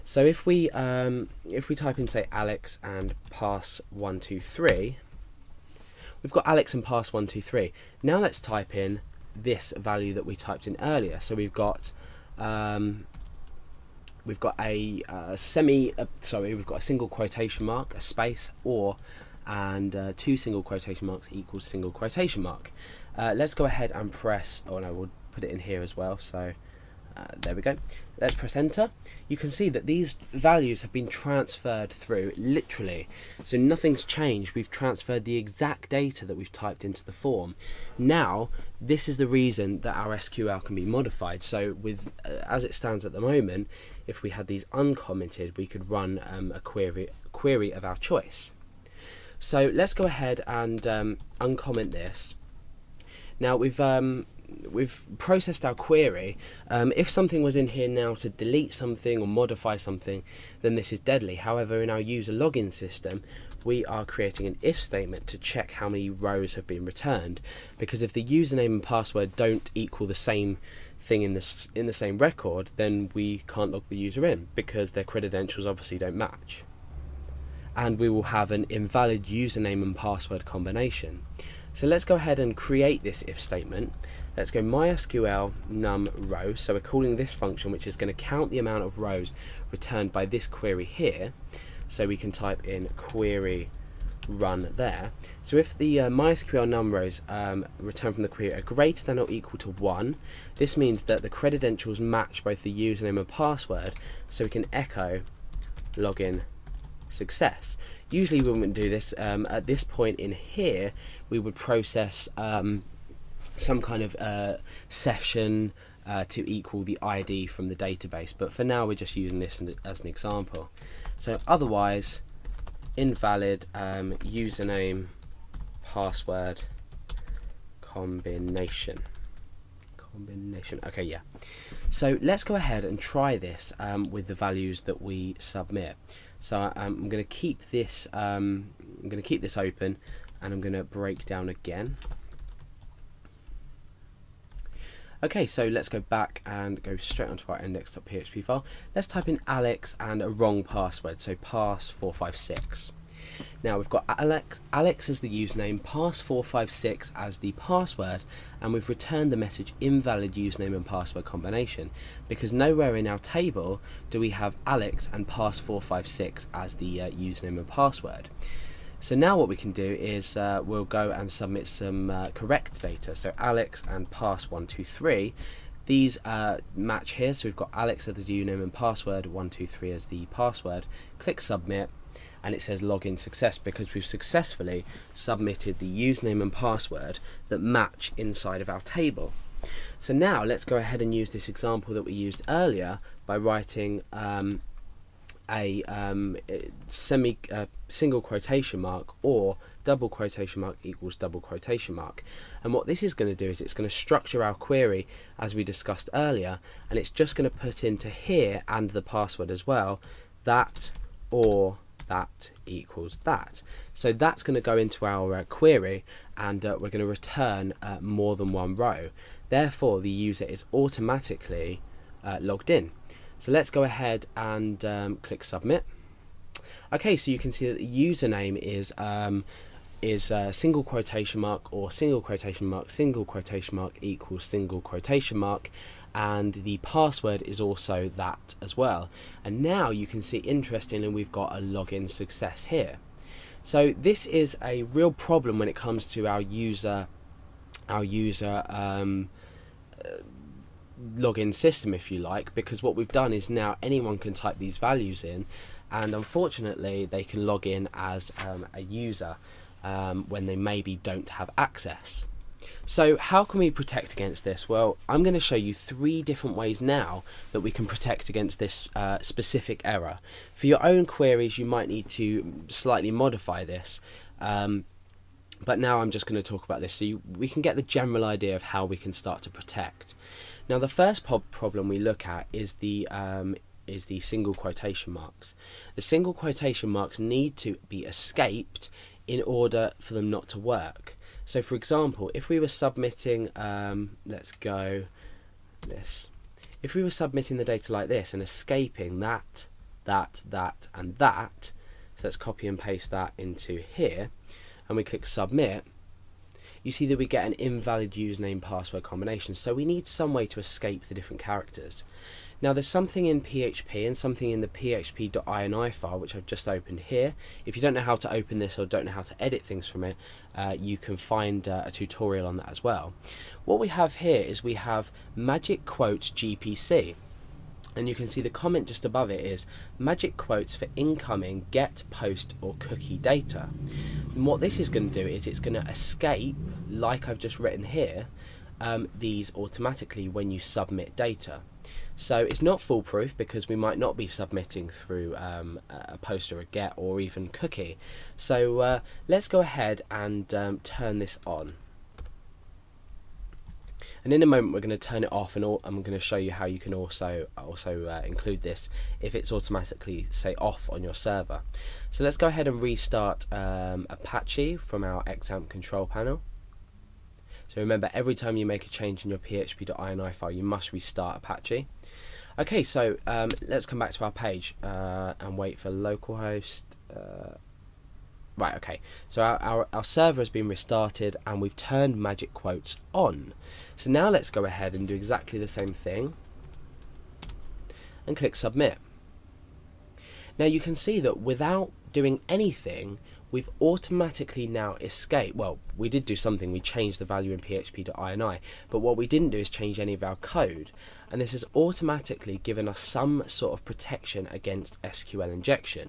So if we type in, say, Alex and pass 123, we've got Alex and pass 123. Now let's type in this value that we typed in earlier. So we've got we've got a single quotation mark, a space, and two single quotation marks equals single quotation mark. Let's go ahead and press, oh no, we'll put it in here as well. So there we go. Let's press enter. You can see that these values have been transferred through, literally. So nothing's changed. We've transferred the exact data that we've typed into the form. Now, this is the reason that our SQL can be modified. So with as it stands at the moment, if we had these uncommented, we could run a query of our choice. So let's go ahead and uncomment this. Now we've processed our query. If something was in here now to delete something or modify something, then this is deadly. However, in our user login system, we are creating an if statement to check how many rows have been returned, because if the username and password don't equal the same thing in the same record, then we can't log the user in because their credentials obviously don't match, and we will have an invalid username and password combination. So let's go ahead and create this if statement. Let's go mysql num row. So we're calling this function, which is going to count the amount of rows returned by this query here. So we can type in query run there. So if the mysql num rows returned from the query are greater than or equal to 1, this means that the credentials match both the username and password. So we can echo login success. Usually we wouldn't do this. At this point in here, we would process some kind of session to equal the ID from the database, but for now we're just using this as an example. So otherwise, invalid username password combination. Okay, yeah. So let's go ahead and try this with the values that we submit. So I'm going to keep this open, and I'm going to break down again. Okay, so let's go back and go straight onto our index.php file. Let's type in Alex and a wrong password, so pass456. Now we've got Alex as the username, pass456 as the password, and we've returned the message invalid username and password combination, because nowhere in our table do we have Alex and pass456 as the username and password. So now what we can do is we'll go and submit some correct data. So Alex and pass123, these match here. So we've got Alex as the username and password, 123 as the password. Click submit, and it says login success because we've successfully submitted the username and password that match inside of our table. So now let's go ahead and use this example that we used earlier by writing a single quotation mark or double quotation mark equals double quotation mark. And what this is going to do is it's going to structure our query as we discussed earlier, and it's just going to put into here and the password as well, that or that equals that. So that's going to go into our query, and we're going to return more than one row. Therefore, the user is automatically logged in. So let's go ahead and click submit. Okay, so you can see that the username is single quotation mark or single quotation mark equals single quotation mark, and the password is also that as well. And now you can see, interestingly, we've got a login success here. So this is a real problem when it comes to our user login system, if you like, because what we've done is now anyone can type these values in, and unfortunately they can log in as a user when they maybe don't have access. So how can we protect against this? Well, I'm going to show you 3 different ways now that we can protect against this specific error. For your own queries, you might need to slightly modify this, but now I'm just going to talk about this so we can get the general idea of how we can start to protect. Now, the first problem we look at is the single quotation marks. The single quotation marks need to be escaped in order for them not to work. So, for example, if we were submitting, if we were submitting the data like this and escaping that that, and that. So let's copy and paste that into here, and we click submit. You see that we get an invalid username password combination, so we need some way to escape the different characters. Now there's something in PHP and something in the php.ini file which I've just opened here. If you don't know how to open this or don't know how to edit things from it, you can find a tutorial on that as well. What we have here is we have magic quotes GPC, and you can see the comment just above it is magic quotes for incoming get, post or cookie data. And what this is going to do is it's going to escape, like I've just written here, these automatically when you submit data. So it's not foolproof because we might not be submitting through a post or a get or even cookie. So let's go ahead and turn this on. And in a moment we're going to turn it off, and I'm going to show you how you can also include this if it's automatically, say, off on your server. So let's go ahead and restart Apache from our XAMPP control panel. So remember, every time you make a change in your php.ini file, you must restart Apache. Okay, so let's come back to our page and wait for localhost. Right, okay, so our server has been restarted and we've turned magic quotes on. So now let's go ahead and do exactly the same thing and click submit. Now you can see that without doing anything, we've automatically now escaped. Well, we did do something, we changed the value in php.ini, but what we didn't do is change any of our code, and this has automatically given us some sort of protection against SQL injection.